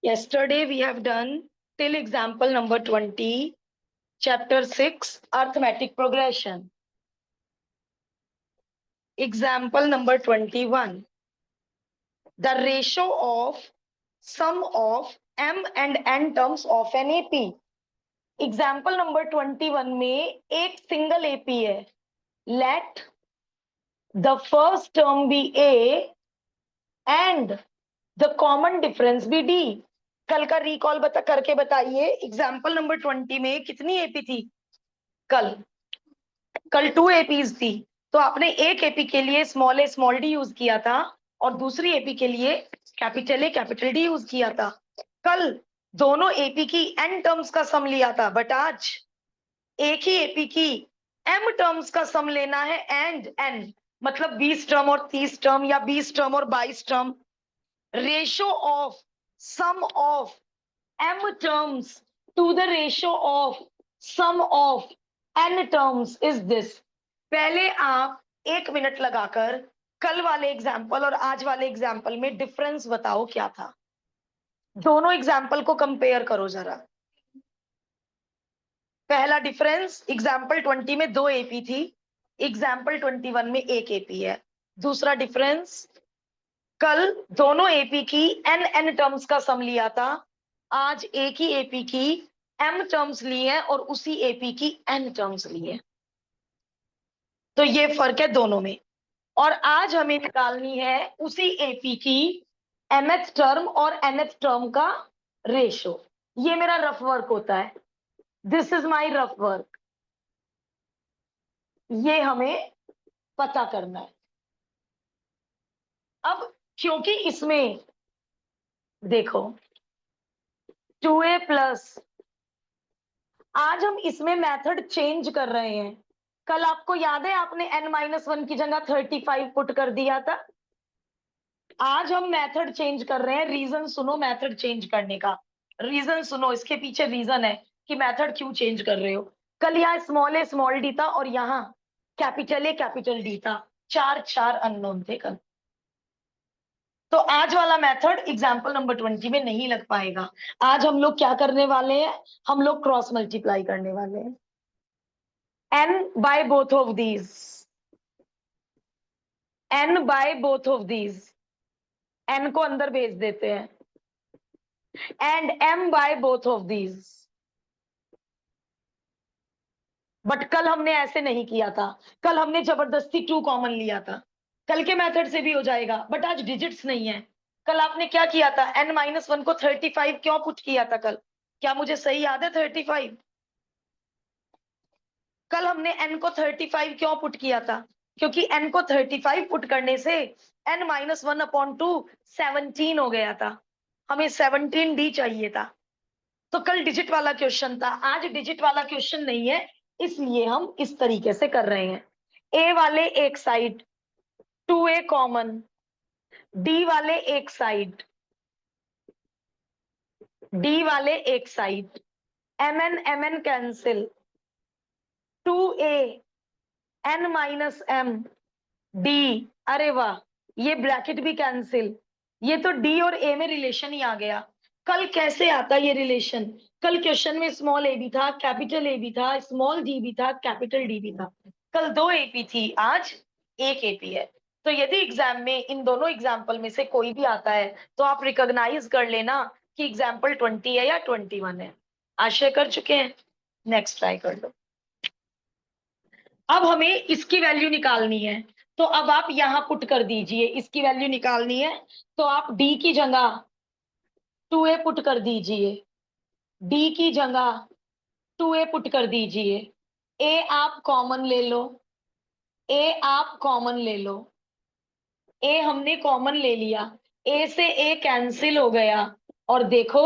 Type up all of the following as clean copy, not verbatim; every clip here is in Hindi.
Yesterday we have done till example number 20, chapter 6, arithmetic progression. Example number 21. The ratio of sum of m and n terms of an AP. Example number 21 में एक single AP है. Let the first term be A and the common difference be D. कल का रिकॉल करके बताइए. एग्जाम्पल नंबर 20 में कितनी एपी थी? कल 2 एपीज थी. तो आपने एक एपी के लिए स्मॉल डी यूज किया था और दूसरी एपी के लिए कैपिटल डी यूज किया था. कल दोनों एपी की एन टर्म्स का सम लिया था, बट आज एक ही एपी की एम टर्म्स का सम लेना है. एंड एन मतलब 20 टर्म और 30 टर्म या 20 टर्म और 22 term. Ratio of sum of m terms to the ratio of sum of n terms is this. पहले आप 1 मिनट लगाकर कल वाले एग्जाम्पल और आज वाले एग्जाम्पल में डिफरेंस बताओ क्या था. दोनों एग्जाम्पल को कंपेयर करो जरा. पहला डिफरेंस, एग्जाम्पल 20 में 2 एपी थी, एग्जाम्पल 21 में 1 एपी है. दूसरा डिफरेंस, कल दोनों एपी की एन टर्म्स का सम लिया था, आज एक ही एपी की एम टर्म्स ली है और उसी एपी की एन टर्म्स ली है. तो ये फर्क है दोनों में. और आज हमें निकालनी है उसी एपी की एमएथ टर्म और एनएथ टर्म का रेशो. ये मेरा रफ वर्क होता है. This is my rough work. ये हमें पता करना है. अब क्योंकि इसमें देखो 2a प्लस, आज हम इसमें मेथड चेंज कर रहे हैं. कल आपको याद है आपने n-1 की जगह 35 पुट कर दिया था. आज हम मेथड चेंज कर रहे हैं. रीजन सुनो मेथड चेंज करने का. रीजन सुनो, इसके पीछे रीजन है कि मेथड क्यों चेंज कर रहे हो. कल यहाँ स्मॉल डी था और यहाँ कैपिटल डी था. चार अननोन थे कल. तो आज वाला मेथड एग्जाम्पल नंबर 20 में नहीं लग पाएगा. आज हम लोग क्या करने वाले हैं? हम लोग क्रॉस मल्टीप्लाई करने वाले हैं. n by both of these, n by both of these, n को अंदर भेज देते हैं, and m by both of these. But कल हमने ऐसे नहीं किया था. कल हमने जबरदस्ती 2 कॉमन लिया था. कल के मेथड से भी हो जाएगा, बट आज डिजिट्स नहीं है. कल आपने क्या किया था? n-1 को 35 क्यों पुट किया था कल? क्या मुझे सही याद है? 35. कल हमने n को 35 क्यों पुट किया था? क्योंकि n को 35 पुट करने से n-1/2 17 हो गया था. हमें 17d चाहिए था. तो कल डिजिट वाला क्वेश्चन था, आज डिजिट वाला क्वेश्चन नहीं है, इसलिए हम इस तरीके से कर रहे हैं. ए वाले एक साइड 2a कॉमन, डी वाले एक साइड, डी वाले एक side, mn cancel, 2a n-m d. अरे वाह, ये ब्रैकेट भी कैंसिल. ये तो डी और ए में रिलेशन ही आ गया. कल कैसे आता ये रिलेशन? कल क्वेश्चन में स्मॉल ए भी था, कैपिटल ए भी था, स्मॉल डी भी था, कैपिटल डी भी था. कल 2 एपी थी, आज 1 एपी है. तो यदि एग्जाम में इन दोनों एग्जाम्पल में से कोई भी आता है तो आप रिकॉग्नाइज कर लेना कि एग्जाम्पल 20 है या 21 है. आशय कर चुके हैं. नेक्स्ट ट्राई कर लो. अब हमें इसकी वैल्यू निकालनी है, तो अब आप यहां पुट कर दीजिए. इसकी वैल्यू निकालनी है तो आप d की जगह 2a पुट कर दीजिए, d की जगह 2a पुट कर दीजिए. a आप कॉमन ले लो, a आप कॉमन ले लो. a हमने कॉमन ले लिया, a से a कैंसिल हो गया. और देखो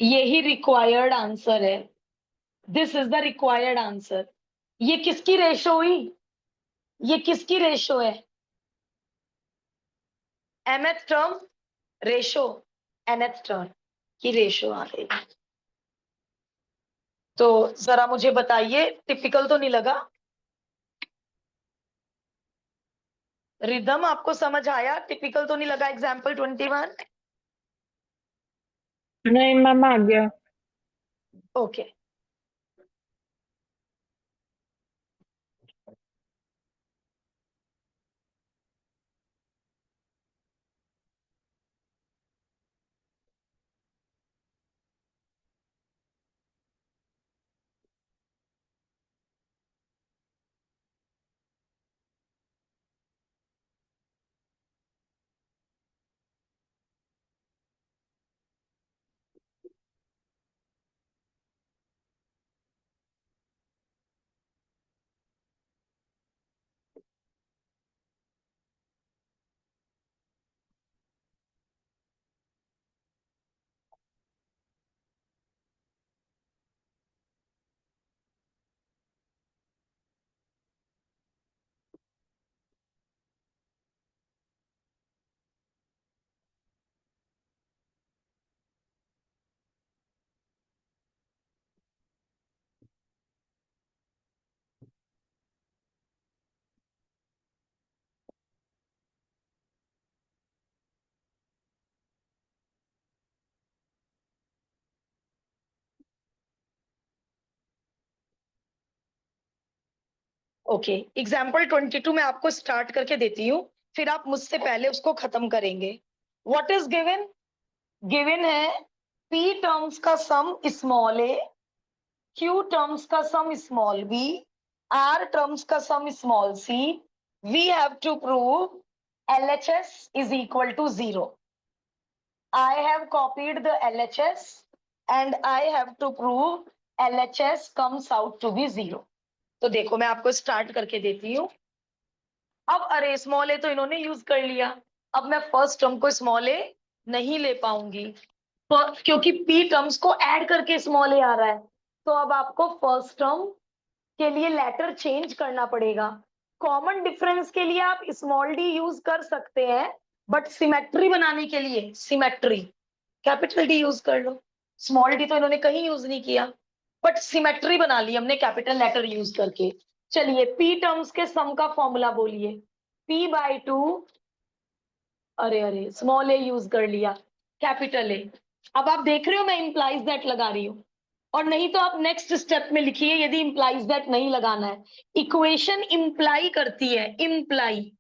यही रिक्वायर्ड आंसर है. This is the required answer. ये किसकी रेशो हुई? ये किसकी रेशो है? mth term ratio nth term की रेशो आ गई. तो जरा मुझे बताइए, टिपिकल तो नहीं लगा? रिदम आपको समझ आया? टिपिकल तो नहीं लगा एग्जाम्पल 21? नहीं मैम, आ गया। Okay, okay. एग्जाम्पल 22 में आपको स्टार्ट करके देती हूँ, फिर आप मुझसे पहले उसको खत्म करेंगे। What is given? गिवन है पी टर्म्स का sum small A, Q terms का sum small B, R terms का sum small C. We have to prove LHS is equal to 0. I have copied the LHS and I have to prove LHS comes out to be 0. तो देखो मैं आपको स्टार्ट करके देती हूँ। अब अरे स्मॉल ए तो इन्होंने यूज कर लिया, अब मैं फर्स्ट टर्म को स्मॉल ए नहीं ले पाऊंगी क्योंकि पी टर्म्स को ऐड करके स्मॉल ए आ रहा है। तो अब आपको फर्स्ट टर्म के लिए लेटर चेंज करना पड़ेगा। कॉमन डिफरेंस के लिए आप स्मॉल डी यूज कर सकते हैं, बट सिमेट्री बनाने के लिए सिमेट्री कैपिटल डी यूज कर लो। स्मॉल डी तो इन्होंने कहीं यूज नहीं किया, बट सिमेट्री बना ली हमने कैपिटल लेटर यूज करके। चलिए पी टर्म्स के सम का फॉर्मूला बोलिए। पी बाई टू, अरे अरे स्मॉल ए यूज कर लिया, कैपिटल ए। अब आप देख रहे हो मैं इंप्लाइज दैट लगा रही हूँ, और नहीं तो आप नेक्स्ट स्टेप में लिखिए यदि इंप्लाइज दैट नहीं लगाना है। इक्वेशन इंप्लाई करती है, इंप्लाई।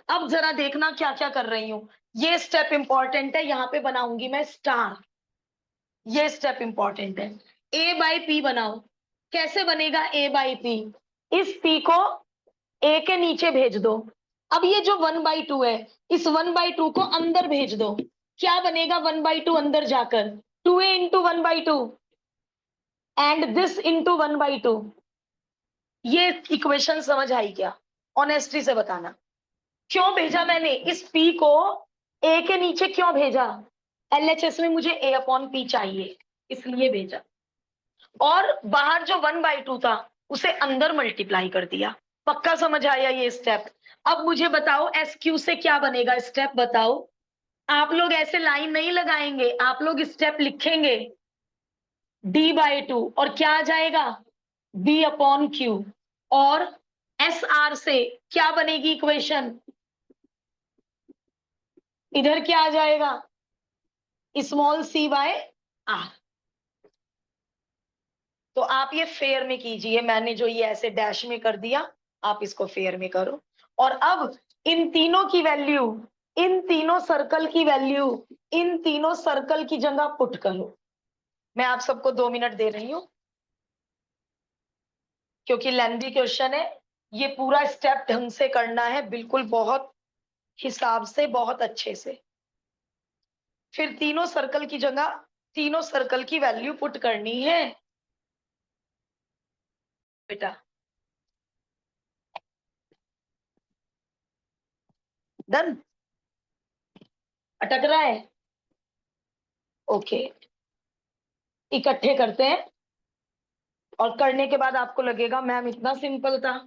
अब जरा देखना क्या क्या कर रही हूँ, ये स्टेप इंपॉर्टेंट है, यहाँ पे बनाऊंगी मैं स्टार। ये स्टेप इंपॉर्टेंट है। ए बाई पी बनाओ। कैसे बनेगा ए बाई पी? इस पी को ए के नीचे भेज दो। अब ये जो 1/2 है, इस 1/2 को अंदर भेज दो। क्या बनेगा 1/2 अंदर जाकर? 2a into 1/2 and this into 1/2। ये इक्वेशन समझ आई क्या? ऑनेस्टी से बताना। क्यों भेजा मैंने इस p को a के नीचे, क्यों भेजा? LHS में मुझे a अपॉन p चाहिए, इसलिए भेजा। और बाहर जो 1/2 था उसे अंदर मल्टीप्लाई कर दिया। पक्का समझ आया ये स्टेप? अब मुझे बताओ SQ से क्या बनेगा, स्टेप बताओ। आप लोग ऐसे लाइन नहीं लगाएंगे, आप लोग स्टेप लिखेंगे। D/2 और क्या आ जाएगा? B upon Q। और SR से क्या बनेगी इक्वेशन? इधर क्या आ जाएगा? Small c by R. तो आप ये फेयर में कीजिए, मैंने जो ये ऐसे डैश में कर दिया, आप इसको फेयर में करो। और अब इन तीनों की वैल्यू, इन तीनों सर्कल की वैल्यू इन तीनों सर्कल की जगह पुट करो। मैं आप सबको 2 मिनट दे रही हूं, क्योंकि लेंथी क्वेश्चन है। ये पूरा स्टेप ढंग से करना है, बिल्कुल बहुत हिसाब से, बहुत अच्छे से। फिर तीनों सर्कल की जगह तीनों सर्कल की वैल्यू पुट करनी है बेटा। डन? अटक रहा है? ओके, इकट्ठे करते हैं, और करने के बाद आपको लगेगा मैम इतना सिंपल था।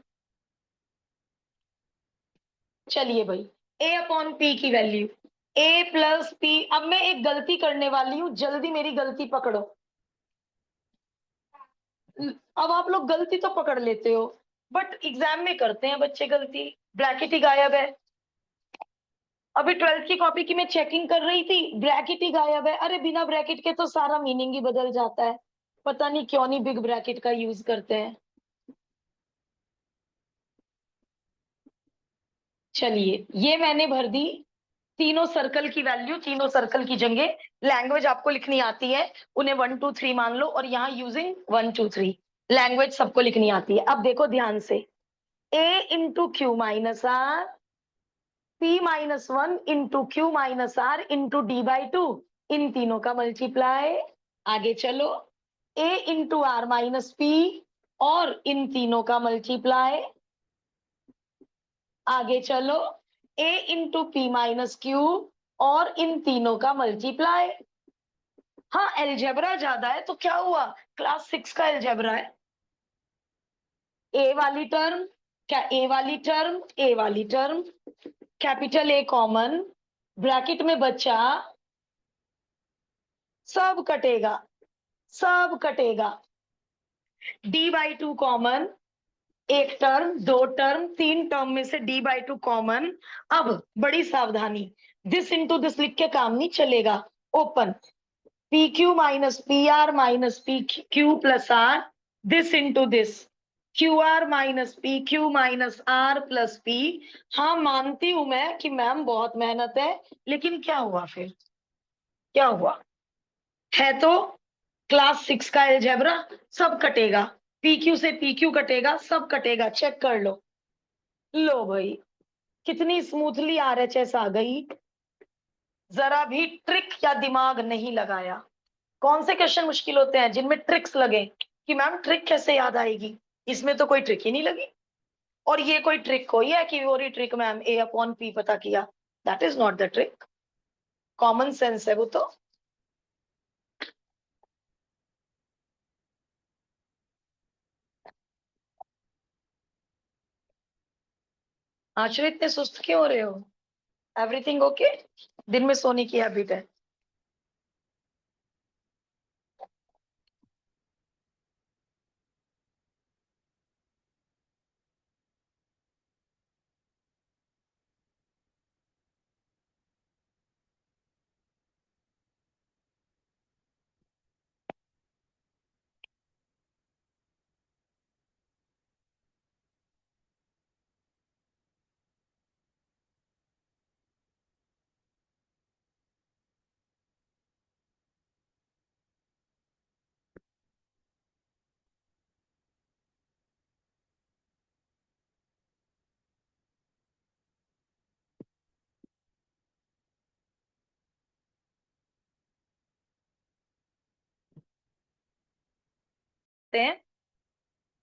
चलिए भाई, ए अपॉन पी की वैल्यू ए प्लस पी। अब मैं एक गलती करने वाली हूं, जल्दी मेरी गलती पकड़ो। अब आप लोग गलती तो पकड़ लेते हो, बट एग्जाम में करते हैं बच्चे गलती, ब्रैकेट ही गायब है। अभी 12th की कॉपी की मैं चेकिंग कर रही थी, ब्रैकेट ही गायब है। अरे बिना ब्रैकेट के तो सारा मीनिंग ही बदल जाता है, पता नहीं क्यों नहीं बिग ब्रैकेट का यूज करते हैं। चलिए ये मैंने भर दी तीनों सर्कल की वैल्यू, तीनों सर्कल की जगह लैंग्वेज आपको लिखनी आती है, उन्हें 1 2 3 मान लो, और यहाँ यूजिंग 1 2 3 लैंग्वेज सबको लिखनी आती है। अब देखो ध्यान से, a into Q minus R, p minus 1 into Q minus R into D by two, इन तीनों का मल्टीप्लाई। आगे चलो, a into R minus P, और इन तीनों का मल्टीप्लाई। आगे चलो, a into P minus Q, और इन तीनों का मल्टीप्लाई। हाँ एलजेब्रा ज्यादा है तो क्या हुआ, क्लास 6 का एलजेब्रा है। ए वाली टर्म, क्या ए वाली टर्म, ए वाली term, capital A common, bracket में बचा, सब कटेगा, सब कटेगा, डी बाई टू कॉमन, एक टर्म, दो टर्म, तीन टर्म में से डी बाई टू कॉमन। अब बड़ी सावधानी, दिस इंटू दिस लिख के काम नहीं चलेगा। Open, P Q minus P R minus P Q plus R, this into this, Q R minus P Q minus R plus P. हाँ मानती हूं मैं कि मैम बहुत मेहनत है, लेकिन क्या हुआ फिर, क्या हुआ, है तो क्लास 6 का एलजेब्रा, सब कटेगा, पी क्यू से पी क्यू कटेगा, सब कटेगा, चेक कर लो। लो भाई, कितनी स्मूथली आरएचएस आ गई, जरा भी ट्रिक या दिमाग नहीं लगाया। कौन से क्वेश्चन मुश्किल होते हैं जिनमें ट्रिक्स लगे कि मैम ट्रिक कैसे याद आएगी, इसमें तो कोई ट्रिक ही नहीं लगी। और ये कोई ट्रिक कोई है कि वो ट्रिक मैम ए अपॉन पी पता किया, that is not the trick, common sense है वो तो। आश्रय इतने सुस्त क्यों हो रहे हो, एवरीथिंग ओके, दिन में सोने की हैबिट है।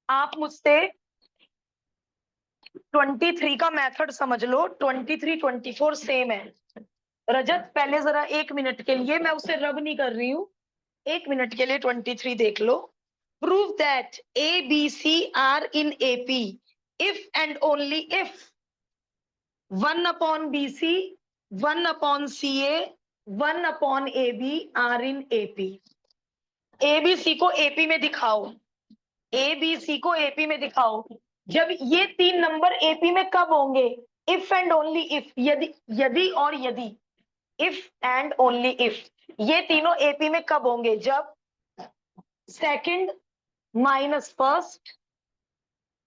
आप मुझसे 23 का मेथड समझ लो, 23 24 सेम है। रजत पहले जरा 1 मिनट के लिए, मैं उसे रब नहीं कर रही हूँ, 1 मिनट के लिए 23 देख लो। Prove that A B C are in AP if and only if 1 upon B C, 1 upon C A, 1 upon A B are in AP. A B C को एपी में दिखाओ, ए बी सी को एपी में दिखाओ। जब ये तीन नंबर एपी में कब होंगे, इफ एंड ओनली इफ, यदि, यदि और यदि, इफ एंड ओनली इफ, ये तीनों एपी में कब होंगे, जब second minus first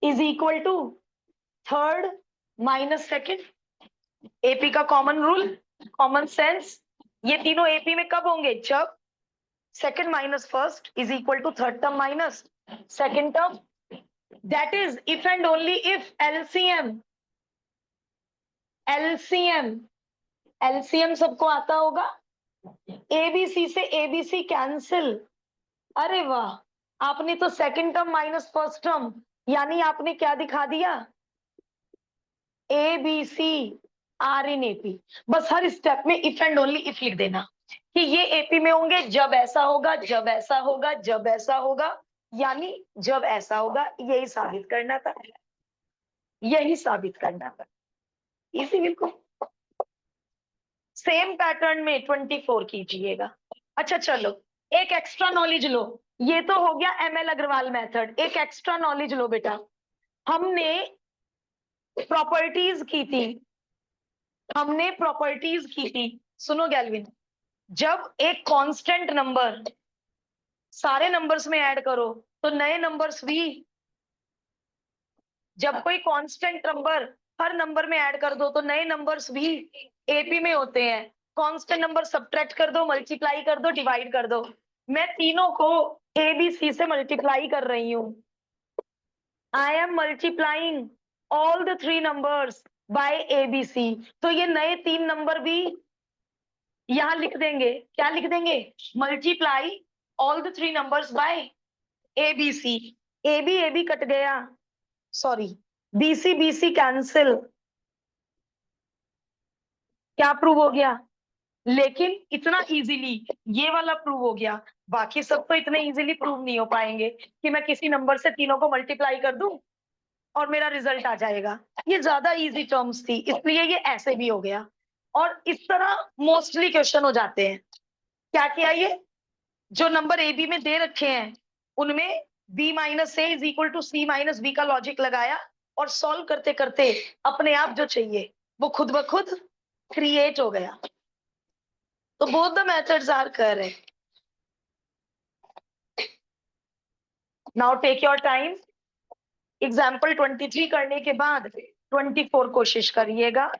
is equal to third minus second. AP का कॉमन रूल, कॉमन सेंस, ये तीनों एपी में कब होंगे, जब second minus first is equal to third term minus second term. That is if and only if, LCM, LCM, LCM सबको आता होगा। एबीसी से एबीसी कैंसिल, अरे वाह, आपने तो second term minus first term, यानी आपने क्या दिखा दिया, A B C are in AP. बस हर स्टेप में इफ एंड ओनली इफ लिख देना कि ये एपी में होंगे जब ऐसा होगा, जब ऐसा होगा, जब ऐसा होगा, यानी जब ऐसा होगा, यही साबित करना था, यही साबित करना था, इसी बिल्कुल सेम पैटर्न में 24 कीजिएगा। अच्छा चलो, एक एक्स्ट्रा नॉलेज लो, ये तो हो गया एमएल अग्रवाल मेथड, एक एक्स्ट्रा नॉलेज लो बेटा। हमने प्रॉपर्टीज की थी, हमने प्रॉपर्टीज की थी, सुनो गैल्विन, जब एक कांस्टेंट नंबर सारे नंबर्स में ऐड करो तो नए नंबर्स भी, जब कोई कांस्टेंट नंबर हर नंबर में ऐड कर दो तो नए नंबर्स भी एपी में होते हैं। कांस्टेंट नंबर सब्ट्रैक्ट कर दो, मल्टीप्लाई कर दो, डिवाइड कर दो। मैं तीनों को ए बी सी से मल्टीप्लाई कर रही हूं। I am multiplying all the three numbers by A B C. तो ये नए तीन नंबर भी यहां लिख देंगे। क्या लिख देंगे? Multiply all the three numbers by A B C. A B cut गया, सॉरी, बीसी बीसी कैंसिल। क्या प्रूव हो गया? लेकिन इतना इजीली ये वाला प्रूव हो गया। बाकी सब तो इतने इजीली प्रूव नहीं हो पाएंगे कि मैं किसी नंबर से तीनों को मल्टीप्लाई कर दूं और मेरा रिजल्ट आ जाएगा। ये ज्यादा इजी टर्म्स थी, इसलिए ये ऐसे भी हो गया। और इस तरह मोस्टली क्वेश्चन हो जाते हैं। क्या किया? ये जो नंबर ए बी में दे रखे हैं उनमें B minus A is equal to C minus B का लॉजिक लगाया और सॉल्व करते करते अपने आप जो चाहिए वो खुद ब खुद क्रिएट हो गया। तो both the methods are correct. Now take your time. Example 23 करने के बाद 24 कोशिश करिएगा।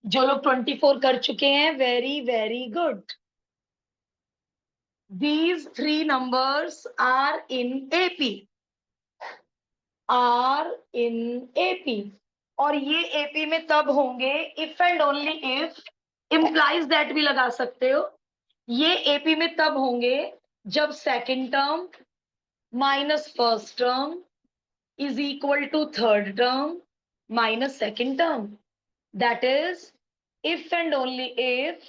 जो लोग 24 कर चुके हैं, very very good. These three numbers are in AP, are in AP। और ये AP में तब होंगे if and only if, implies that भी लगा सकते हो। ये AP में तब होंगे जब second term minus first term is equal to third term minus second term. That is if and only if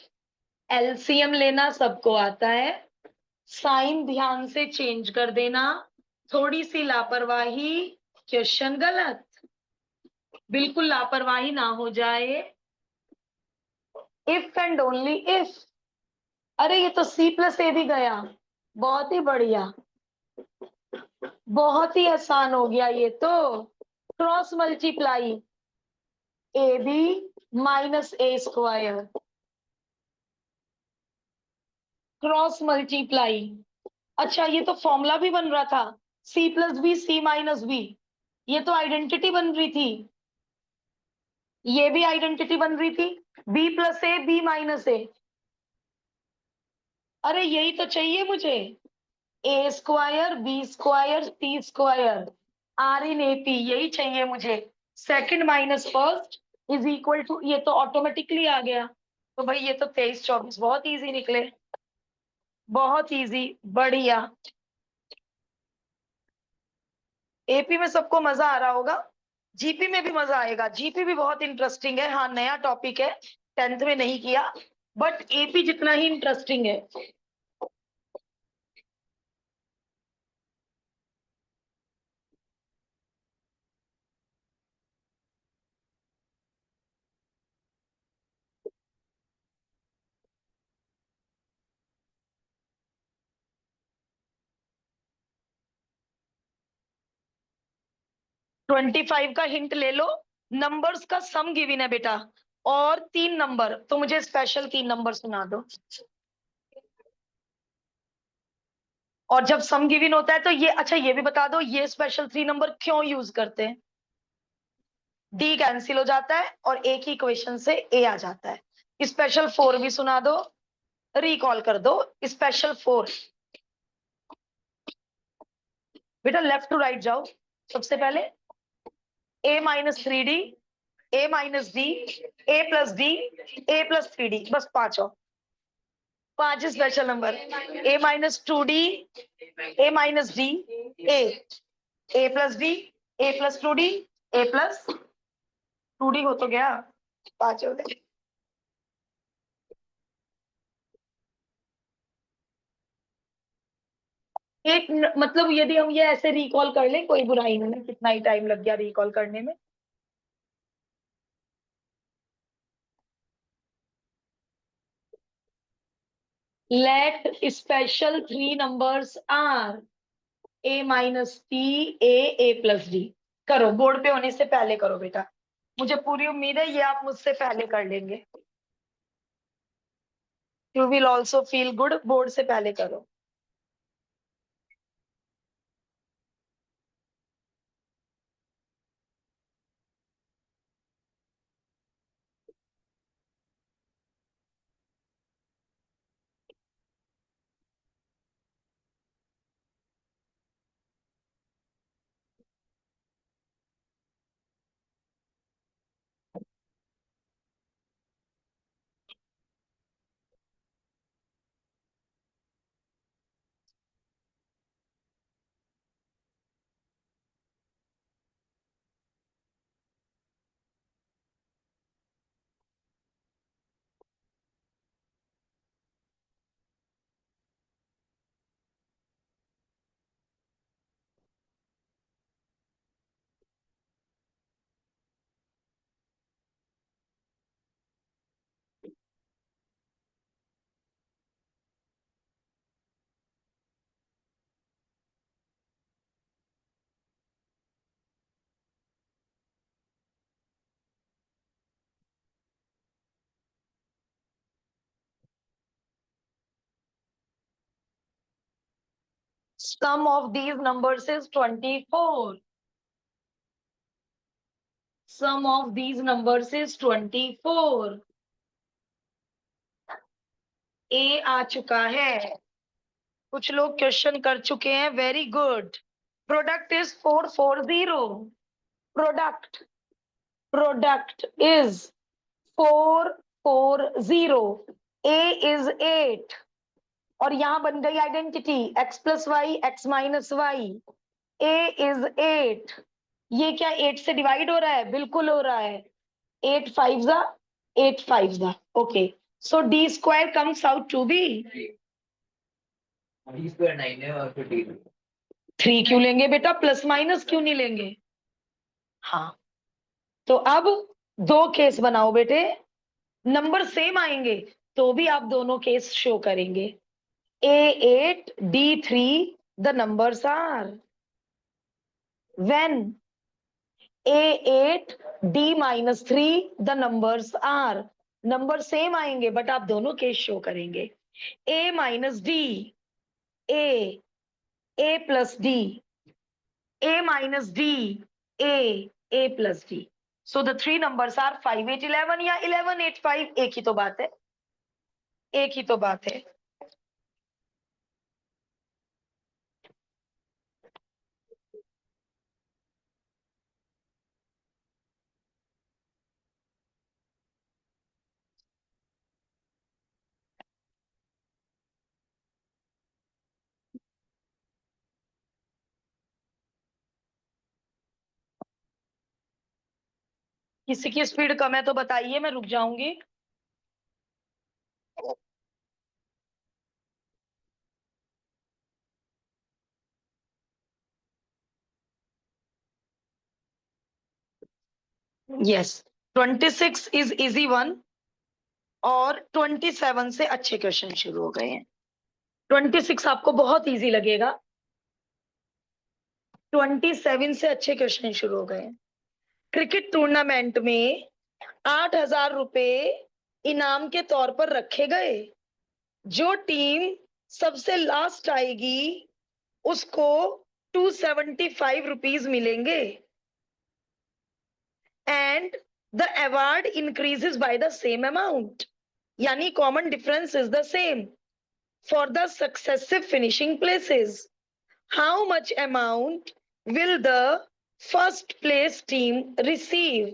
LCM लेना सबको आता है, साइन ध्यान से चेंज कर देना, थोड़ी सी लापरवाही क्वेश्चन गलत, बिल्कुल लापरवाही ना हो जाए। If and only if. अरे ये तो सी प्लस ए भी गया, बहुत ही बढ़िया, बहुत ही आसान हो गया ये तो। Cross multiply A B minus A square, cross multiply. अच्छा ये तो फॉर्मूला भी बन रहा था, C plus B C minus B, ये तो आइडेंटिटी बन रही थी, ये भी आइडेंटिटी बन रही थी, B plus A B minus A. अरे यही तो चाहिए मुझे, A square B square C square are in AP, यही चाहिए मुझे। Second minus first is equal to, ये तो ऑटोमेटिकली आ गया। तो भाई ये तो 23 24 बहुत इजी निकले, बहुत इजी, बढ़िया। एपी में सबको मजा आ रहा होगा, जीपी में भी मजा आएगा। जीपी भी बहुत इंटरेस्टिंग है, हाँ नया टॉपिक है, 10th में नहीं किया, बट एपी जितना ही इंटरेस्टिंग है। ट्वेंटी फाइव का हिंट ले लो। नंबर्स का सम गिवन है बेटा, और तीन नंबर, तो मुझे स्पेशल तीन नंबर सुना दो। और जब सम गिवन होता है तो ये, अच्छा ये भी बता दो ये स्पेशल थ्री नंबर क्यों यूज करते हैं? डी कैंसिल हो जाता है और एक ही इक्वेशन से ए आ जाता है। स्पेशल फोर भी सुना दो, रिकॉल कर दो। स्पेशल फोर बेटा लेफ्ट टू राइट जाओ। सबसे पहले ए माइनस थ्री डी, ए माइनस डी, ए प्लस डी, ए प्लस थ्री डी, बस पांचों, पांच स्पेशल नंबर। ए माइनस टू डी, ए माइनस डी, ए, ए प्लस डी, ए प्लस टू डी, ए प्लस टू डी हो तो गया, 5 हो गए। मतलब यदि हम ये ऐसे रिकॉल कर लें, कोई बुराई नहीं है, कितना ही टाइम लग गया रिकॉल करने में। Let special three numbers are A minus T, A plus D. करो, बोर्ड पे होने से पहले करो बेटा, मुझे पूरी उम्मीद है ये आप मुझसे पहले कर लेंगे। You will also feel good, board से पहले करो। Sum of these numbers is 24. Sum of these numbers is 24. ए आ चुका है, कुछ लोग क्वेश्चन कर चुके हैं, very good. Product is 440। Product product is 440। A is 8, और यहां बन गई identity x plus Y, X minus Y. A is 8। ये क्या 8 से डिवाइड हो रहा है? बिल्कुल हो रहा है। 8 5 जा, 8 5 जा, okay. So D square comes out to be, D square 9 है और फिर डी 3 क्यों लेंगे बेटा, प्लस माइनस क्यों नहीं लेंगे? हाँ, तो अब दो केस बनाओ बेटे, नंबर सेम आएंगे तो भी आप दोनों केस शो करेंगे। A8 D3 the numbers are, when A8 D minus 3 the numbers are, number same आएंगे बट आप दोनों केस शो करेंगे। A minus D, A plus D, A minus D, A plus D. So the three numbers are 5 8 11 या 11 8 5, एक ही तो बात है, एक ही तो बात है। किसी की स्पीड कम है तो बताइए, मैं रुक जाऊंगी। यस, 26 इज इजी वन, और 27 से अच्छे क्वेश्चन शुरू हो गए हैं। 26 आपको बहुत इजी लगेगा, 27 से अच्छे क्वेश्चन शुरू हो गए हैं। क्रिकेट टूर्नामेंट में 8,000 रुपए इनाम के तौर पर रखे गए। जो टीम सबसे लास्ट आएगी उसको 275 रुपीज मिलेंगे, and the award increases by the same amount, यानी common difference is the same for the successive finishing places. How much amount will the first place team receive?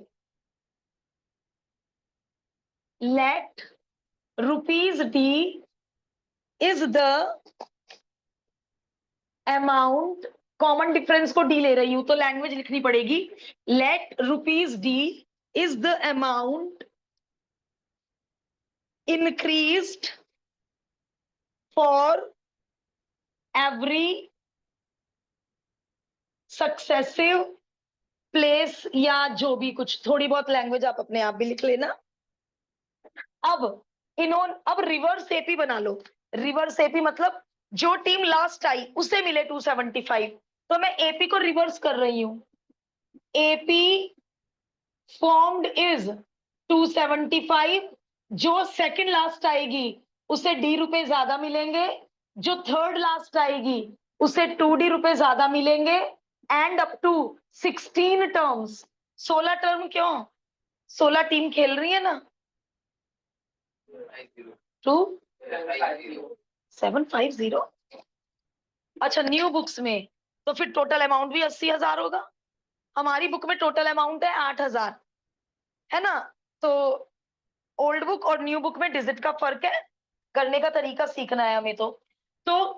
Let rupees D is the amount common difference को डी ले रही हूं तो लैंग्वेज लिखनी पड़ेगी, let rupees D is the amount increased for every successive place, या जो भी कुछ थोड़ी बहुत लैंग्वेज आप अपने आप भी लिख लेना। अब अब रिवर्स एपी बना लो। रिवर्स एपी मतलब जो टीम लास्ट आई उसे मिले 275, तो मैं एपी को रिवर्स कर रही हूं। एपी फॉर्म्ड इज 275, जो सेकंड लास्ट आएगी उसे डी रुपए ज्यादा मिलेंगे, जो थर्ड लास्ट आएगी उसे 2D रुपए ज्यादा मिलेंगे, and up to 16 terms. 16 term क्यों? 16 टीम खेल रही है ना। 2750। अच्छा, न्यू बुक्स में तो फिर टोटल अमाउंट भी 80,000 होगा। हमारी बुक में टोटल अमाउंट है 8,000, है ना। तो ओल्ड बुक और न्यू बुक में डिजिट का फर्क है, करने का तरीका सीखना है हमें। तो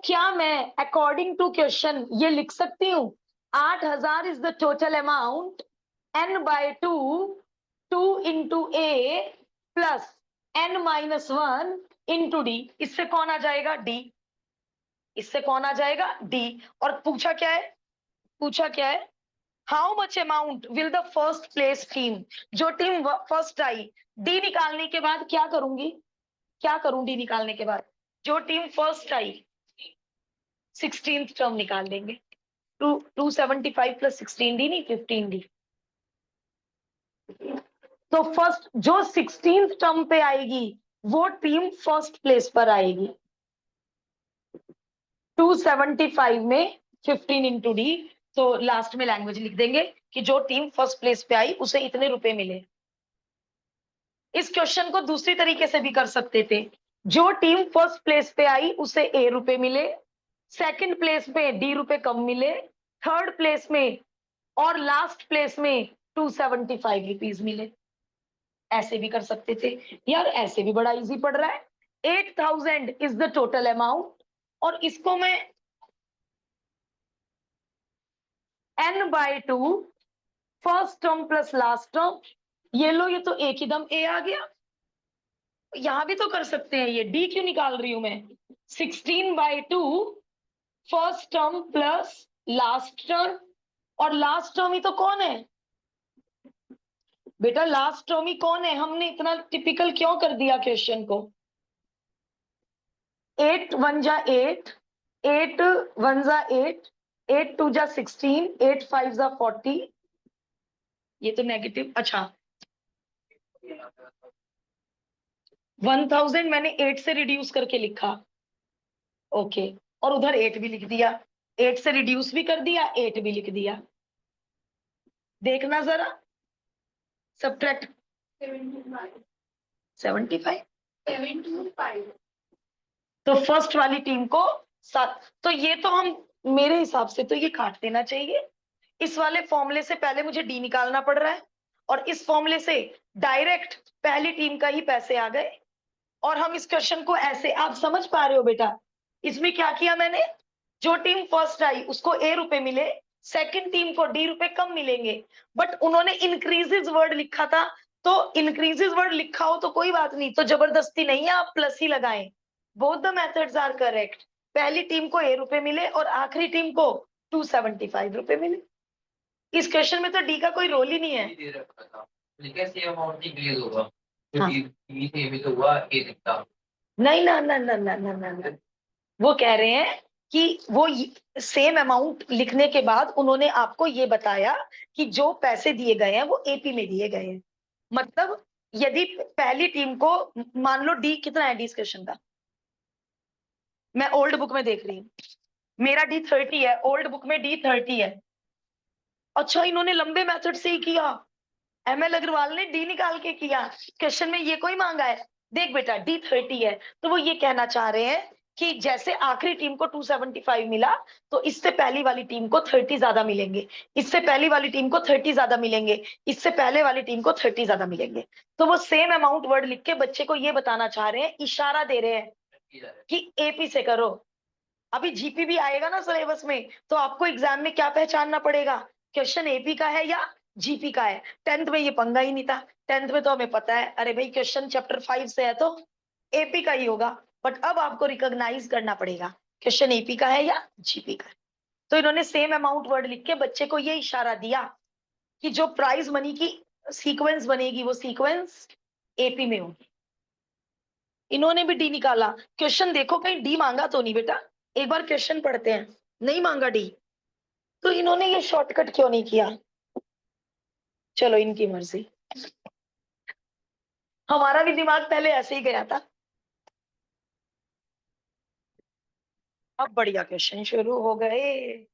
क्या मैं अकॉर्डिंग टू क्वेश्चन ये लिख सकती हूँ 8,000 is the total amount, n/2 2 into A plus n-1 into D. इससे कौन आ जाएगा? डी। इससे कौन आ जाएगा? डी। और पूछा क्या है? पूछा क्या है? How much amount will the first place team, जो टीम फर्स्ट आई, डी निकालने के बाद क्या करूंगी? क्या करूं डी निकालने के बाद? जो टीम फर्स्ट आई 16th टर्म निकाल लेंगे। 275 प्लस 16D, नहीं 15D। तो फर्स्ट जो 16th टर्म पे आएगी वो टीम फर्स्ट प्लेस पर आएगी। 275 में 15 इंटू डी, तो लास्ट में लैंग्वेज लिख देंगे कि जो टीम फर्स्ट प्लेस पे आई उसे इतने रुपए मिले। इस क्वेश्चन को दूसरी तरीके से भी कर सकते थे, जो टीम फर्स्ट प्लेस पे आई उसे ए रुपए मिले, सेकंड प्लेस पे डी रुपए कम मिले, थर्ड प्लेस में और लास्ट प्लेस में 275 रुपीज मिले। ऐसे भी कर सकते थे यार, ऐसे भी बड़ा इजी पड़ रहा है। 8,000 इज द टोटल अमाउंट, और इसको मैं n/2 first term plus last term, ये लो, ये तो एक ही दम ए आ गया। यहां भी तो कर सकते हैं, ये डी क्यों निकाल रही हूं मैं? 16/2 first term plus last term, और लास्ट टर्म ही तो कौन है बेटा? लास्ट टर्म ही कौन है? हमने इतना टिपिकल क्यों कर दिया क्वेश्चन को? 8 1 जा 8, 8 1 जा 8, 8 2 जा 16, 8 5 जा 40। ये तो नेगेटिव। अच्छा, 1000 मैंने 8 से रिड्यूस करके लिखा, ओके, और उधर 8 भी लिख दिया। 8 से रिड्यूस भी कर दिया, 8 भी लिख दिया। देखना जरा, सब्ट्रैक्ट 75। तो फर्स्ट वाली टीम को 7, तो ये तो हम, मेरे हिसाब से तो ये काट देना चाहिए। इस वाले फॉर्मूले से पहले मुझे डी निकालना पड़ रहा है, और इस फॉर्मूले से डायरेक्ट पहली टीम का ही पैसे आ गए। और हम इस क्वेश्चन को ऐसे, आप समझ पा रहे हो बेटा? इसमें क्या किया मैंने? जो टीम फर्स्ट आई उसको ए रुपए मिले, सेकंड टीम को डी रुपए कम मिलेंगे, बट उन्होंने इंक्रीजेस वर्ड लिखा था, तो इंक्रीजेस वर्ड लिखा हो तो कोई बात नहीं, तो जबरदस्ती नहीं है, आप प्लस ही लगाएं। Both the methods are correct. पहली टीम को ए रुपए मिले और आखिरी टीम को 275 रुपए मिले। इस क्वेश्चन में तो डी का कोई रोल ही नहीं है। नहीं ना ना ना ना ना ना ना, वो कह रहे हैं कि वो सेम अमाउंट लिखने के बाद उन्होंने आपको ये बताया कि जो पैसे दिए गए हैं वो एपी में दिए गए हैं। मतलब यदि पहली टीम को, मान लो डी कितना है डिस्कशन का, मैं ओल्ड बुक में देख रही हूँ, मेरा डी 30 है, ओल्ड बुक में डी 30 है। अच्छा, इन्होंने लंबे मेथड से ही किया, ML अग्रवाल ने डी निकाल के किया। क्वेश्चन में ये कोई मांगा है? देख बेटा, डी 30 है, तो वो ये कहना चाह रहे हैं कि जैसे आखिरी टीम को 275 मिला, तो इससे पहली वाली टीम को 30 ज्यादा मिलेंगे, इससे पहली वाली टीम को 30 ज्यादा मिलेंगे, इससे पहले वाली टीम को 30 ज्यादा मिलेंगे। तो वो सेम अमाउंट वर्ड लिख के बच्चे को ये बताना चाह रहे हैं, इशारा दे रहे हैं कि एपी से करो। अभी जीपी भी आएगा ना सिलेबस में, तो आपको एग्जाम में क्या पहचानना पड़ेगा, क्वेश्चन एपी का है या जीपी का है। 10th में ये पंगा ही नहीं था, 10th में तो हमें पता है, अरे भाई क्वेश्चन चैप्टर 5 से है तो एपी का ही होगा। बट अब आपको रिकॉग्नाइज करना पड़ेगा क्वेश्चन एपी का है या जीपी का है। तो इन्होंने सेम अमाउंट वर्ड लिख के बच्चे को ये इशारा दिया कि जो प्राइज मनी की सीक्वेंस बनेगी वो सीक्वेंस एपी में होगी। इन्होंने भी डी निकाला। क्वेश्चन देखो कहीं डी मांगा तो नहीं बेटा, एक बार क्वेश्चन पढ़ते हैं, नहीं मांगा डी, तो इन्होंने ये शॉर्टकट क्यों नहीं किया। चलो इनकी मर्जी, हमारा भी दिमाग पहले ऐसे ही गया था। अब बढ़िया क्वेश्चन शुरू हो गए।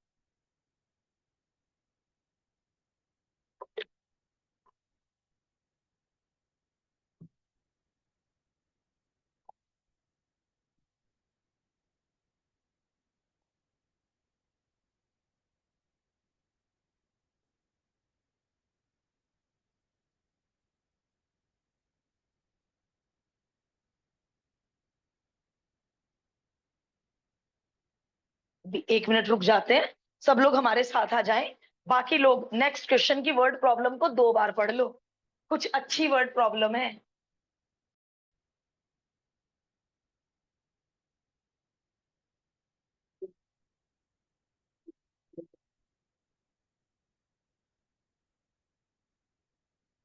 एक मिनट रुक जाते हैं, सब लोग हमारे साथ आ जाएं। बाकी लोग नेक्स्ट क्वेश्चन की वर्ड प्रॉब्लम को 2 बार पढ़ लो, कुछ अच्छी वर्ड प्रॉब्लम है।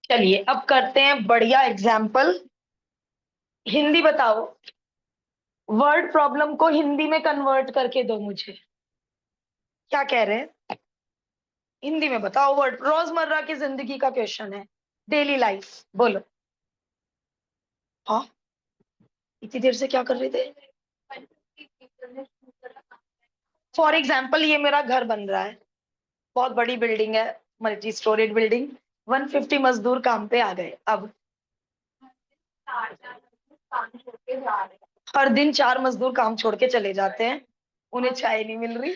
चलिए अब करते हैं बढ़िया एग्जाम्पल। हिंदी बताओ, वर्ड प्रॉब्लम को हिंदी में कन्वर्ट करके दो मुझे। क्या कह रहे हैं, हिंदी में बताओ वर्ड, रोजमर्रा की जिंदगी का क्वेश्चन है, डेली लाइफ, बोलो। हाँ, इतनी देर से क्या कर रहे थे। फॉर एग्जाम्पल ये मेरा घर बन रहा है, बहुत बड़ी बिल्डिंग है, मल्टी स्टोरेड बिल्डिंग, 150 मजदूर काम पे आ गए। अब हर दिन 4 मजदूर काम छोड़ के चले जाते हैं, उन्हें चाय नहीं मिल रही।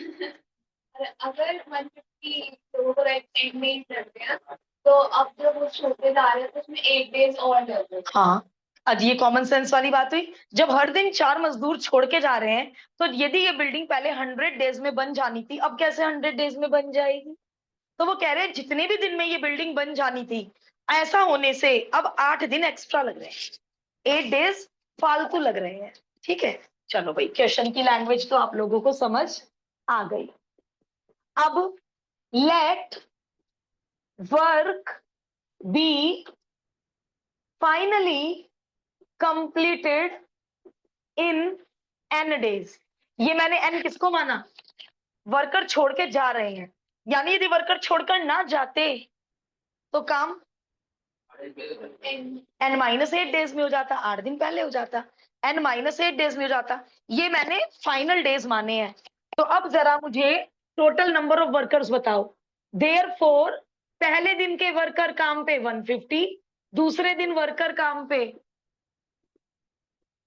अगर 150 लोगों को एक में करते हैं, तो अब जब वो छोड़ते जा रहे हैं तो उसमें 8 डेज और लगते हैं। हाँ, आज ये कॉमन सेंस वाली बात हुई। जब हर दिन 4 मजदूर छोड़ के जा रहे हैं, तो यदि ये बिल्डिंग पहले 100 डेज में बन जानी थी, अब कैसे 100 डेज में बन जाएगी। तो वो कह रहे हैं जितने भी दिन में ये बिल्डिंग बन जानी थी, ऐसा होने से अब 8 दिन एक्स्ट्रा लग रहे हैं, 8 डेज फालतू लग रहे हैं। ठीक है, चलो भाई क्वेश्चन की लैंग्वेज तो आप लोगों को समझ आ गई। अब let work be finally completed in N days. ये मैंने एन किसको माना, वर्कर छोड़ के जा रहे हैं, यानी यदि वर्कर छोड़कर ना जाते तो काम N-8 डेज में हो जाता, 8 दिन पहले हो जाता, N-8 डेज में हो जाता। ये मैंने फाइनल डेज माने हैं। तो अब जरा मुझे टोटल नंबर ऑफ वर्कर्स बताओ। देयरफॉर पहले दिन के वर्कर काम पे 150, दूसरे दिन वर्कर काम पे,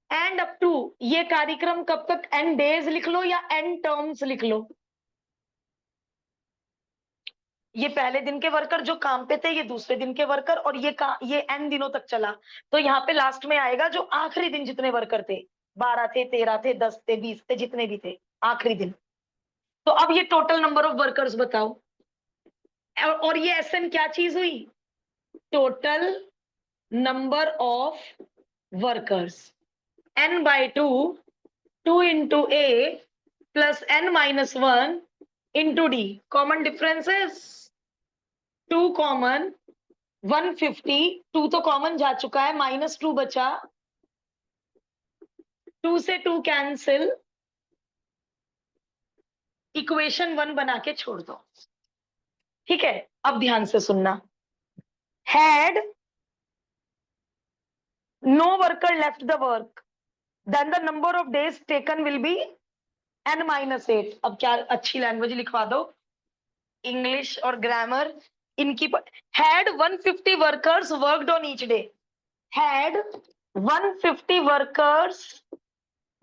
एंड अप टू, ये कार्यक्रम कब तक, N डेज लिख लो या N टर्म्स लिख लो। ये पहले दिन के वर्कर जो काम पे थे, ये दूसरे दिन के वर्कर, और ये N दिनों तक चला। तो यहाँ पे लास्ट में आएगा जो आखिरी दिन जितने वर्कर थे, 12 थे, 13 थे, 10 थे, 20 थे, जितने भी थे आखिरी दिन। तो अब ये टोटल नंबर ऑफ वर्कर्स बताओ। और ये SN क्या चीज हुई, total number of workers, N/2, 2 into A plus N-1 into D। Common differences, 2 common, 150, 2 तो कॉमन जा चुका है, -2 बचा, 2 से 2 कैंसिल, इक्वेशन 1 बना के छोड़ दो। ठीक है, अब ध्यान से सुनना। Had no worker left the work, then the number of days taken will be N-8। अब क्या अच्छी लैंग्वेज लिखवा दो, इंग्लिश और ग्रामर इनकी। Had 150 workers worked on each day, had 150 workers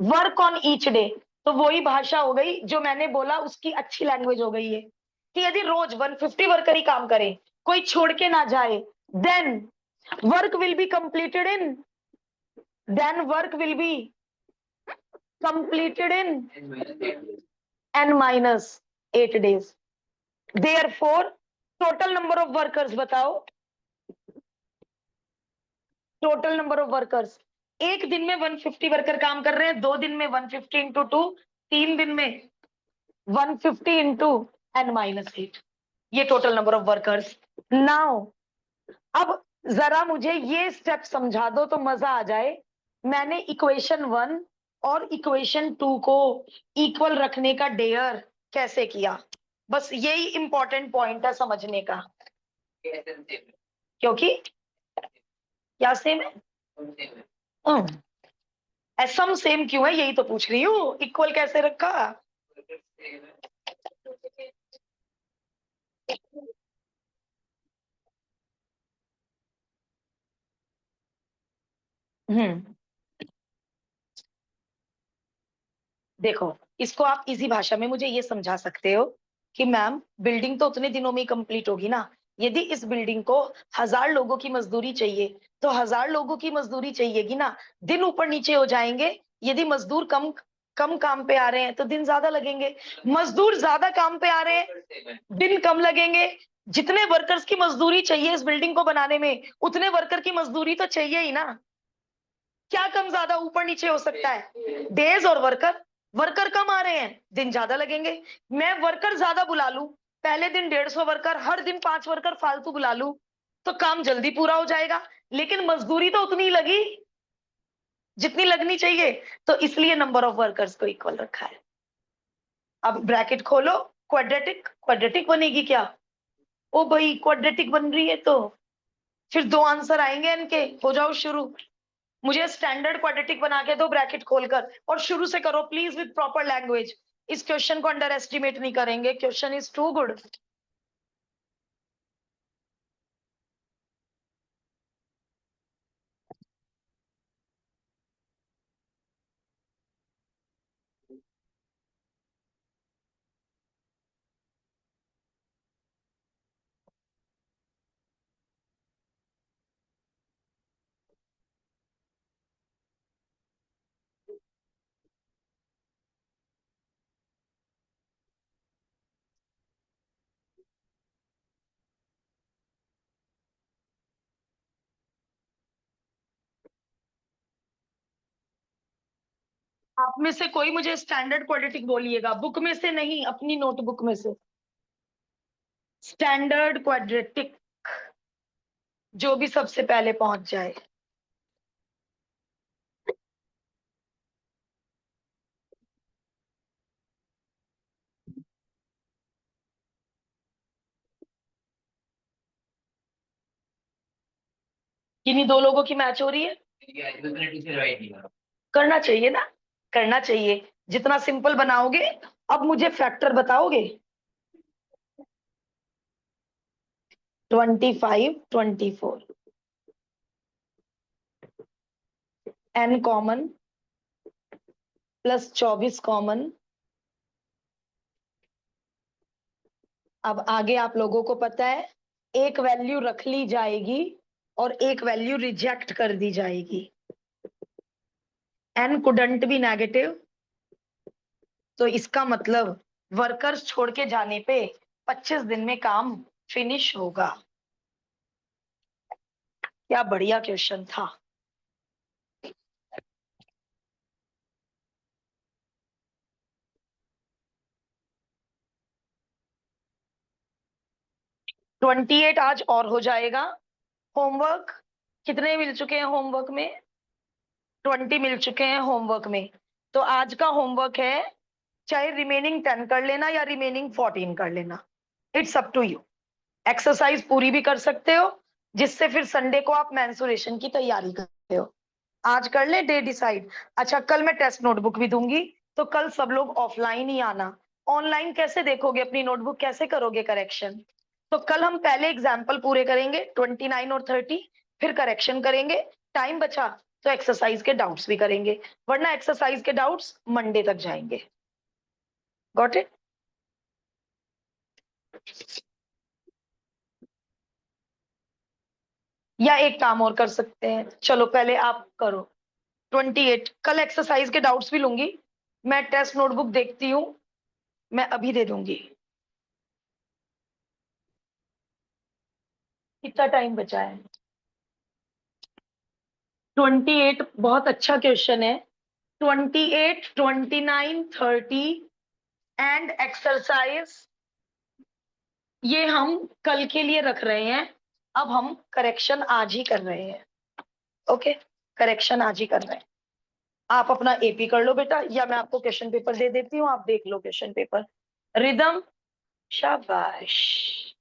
work on each day. तो वही भाषा हो गई जो मैंने बोला, उसकी अच्छी लैंग्वेज हो गई है कि यदि रोज 150 वर्कर ही काम करें, कोई छोड़ के ना जाए, then work will be completed in, then work will be completed in n-8 days. Therefore total number of workers बताओ, टोटल नंबर ऑफ वर्कर्स, एक दिन में 150 वर्कर काम कर रहे हैं, 2 दिन में 150 इंटू 2, 3 दिन में 150 इंटू n-8, ये total number of workers. Now अब जरा मुझे ये स्टेप समझा दो तो मजा आ जाए। मैंने इक्वेशन 1 और इक्वेशन 2 को इक्वल रखने का डेयर कैसे किया, बस यही इंपॉर्टेंट पॉइंट है समझने का। क्योंकि क्या सेम है, सम सेम क्यों है यही तो पूछ रही हूँ, इक्वल कैसे रखा। देखो इसको आप इजी भाषा में मुझे ये समझा सकते हो कि मैम बिल्डिंग तो उतने दिनों में ही कंप्लीट होगी ना, यदि इस बिल्डिंग को 1000 लोगों की मजदूरी चाहिए तो 1000 लोगों की मजदूरी चाहिएगी ना, दिन ऊपर नीचे हो जाएंगे। यदि मजदूर कम कम काम पे आ रहे हैं तो दिन ज्यादा लगेंगे, मजदूर ज्यादा काम पे आ रहे हैं दिन कम लगेंगे। जितने वर्कर्स की मजदूरी चाहिए इस बिल्डिंग को बनाने में उतने वर्कर की मजदूरी तो चाहिए ही ना, क्या कम ज्यादा ऊपर नीचे हो सकता है, डेज और वर्कर। वर्कर कम आ रहे हैं दिन ज्यादा लगेंगे, मैं वर्कर ज्यादा बुला लूं, पहले दिन 150 वर्कर, हर दिन 5 वर्कर फालतू बुला लूं तो काम जल्दी पूरा हो जाएगा, लेकिन मजदूरी तो उतनी लगी जितनी लगनी चाहिए, तो इसलिए नंबर ऑफ वर्कर्स को इक्वल रखा है। अब ब्रैकेट खोलो, क्वाड्रेटिक क्वाड्रेटिक बनेगी क्या, ओ भाई क्वाड्रेटिक बन रही है तो फिर 2 आंसर आएंगे इनके, हो जाओ शुरू। मुझे स्टैंडर्ड क्वाड्रेटिक बना के दो ब्रैकेट खोलकर, और शुरू से करो प्लीज विद प्रॉपर लैंग्वेज। इस क्वेश्चन को अंडर एस्टिमेट नहीं करेंगे, क्वेश्चन इज टू गुड। आप में से कोई मुझे स्टैंडर्ड क्वाड्रेटिक बोलिएगा, बुक में से नहीं, अपनी नोटबुक में से। स्टैंडर्ड क्वाड्रेटिक जो भी सबसे पहले पहुंच जाए। किन्हीं 2 लोगों की मैच हो रही है, करना चाहिए ना, करना चाहिए, जितना सिंपल बनाओगे। अब मुझे फैक्टर बताओगे, 25 24, n कॉमन प्लस 24 कॉमन। अब आगे आप लोगों को पता है एक वैल्यू रख ली जाएगी और एक वैल्यू रिजेक्ट कर दी जाएगी, n कुडंट बी नेगेटिव, तो इसका मतलब वर्कर्स छोड़ के जाने पे 25 दिन में काम फिनिश होगा। क्या बढ़िया क्वेश्चन था। ट्वेंटी एट आज और हो जाएगा। होमवर्क कितने मिल चुके हैं होमवर्क में, 20 मिल चुके हैं होमवर्क में। तो आज का होमवर्क है, चाहे रिमेनिंग 10 कर लेना या रिमेनिंग 14 कर लेना, it's up to you. Exercise पूरी भी कर सकते हो जिससे फिर संडे को आप मेंसुरेशन की तैयारी करते हो। आज कर ले डे डिसाइड। अच्छा कल मैं टेस्ट नोटबुक भी दूंगी, तो कल सब लोग ऑफलाइन ही आना। ऑनलाइन कैसे देखोगे अपनी नोटबुक, कैसे करोगे करेक्शन। तो कल हम पहले एग्जाम्पल पूरे करेंगे 29 और 30, फिर करेक्शन करेंगे। टाइम बचा तो एक्सरसाइज के डाउट्स भी करेंगे, वरना एक्सरसाइज के डाउट्स मंडे तक जाएंगे। Got it. या एक काम और कर सकते हैं, चलो पहले आप करो 28, कल एक्सरसाइज के डाउट्स भी लूंगी, मैं टेस्ट नोटबुक देखती हूँ, मैं अभी दे दूंगी। कितना टाइम बचा है? 28। बहुत अच्छा क्वेश्चन है। 28, 29, 30 एंड एक्सरसाइज, ये हम कल के लिए रख रहे हैं। अब हम करेक्शन आज ही कर रहे हैं। ओके, करेक्शन आज ही कर रहे हैं। आप अपना एपी कर लो बेटा, या मैं आपको क्वेश्चन पेपर दे देती हूँ, आप देख लो क्वेश्चन पेपर। रिदम, शाबाश।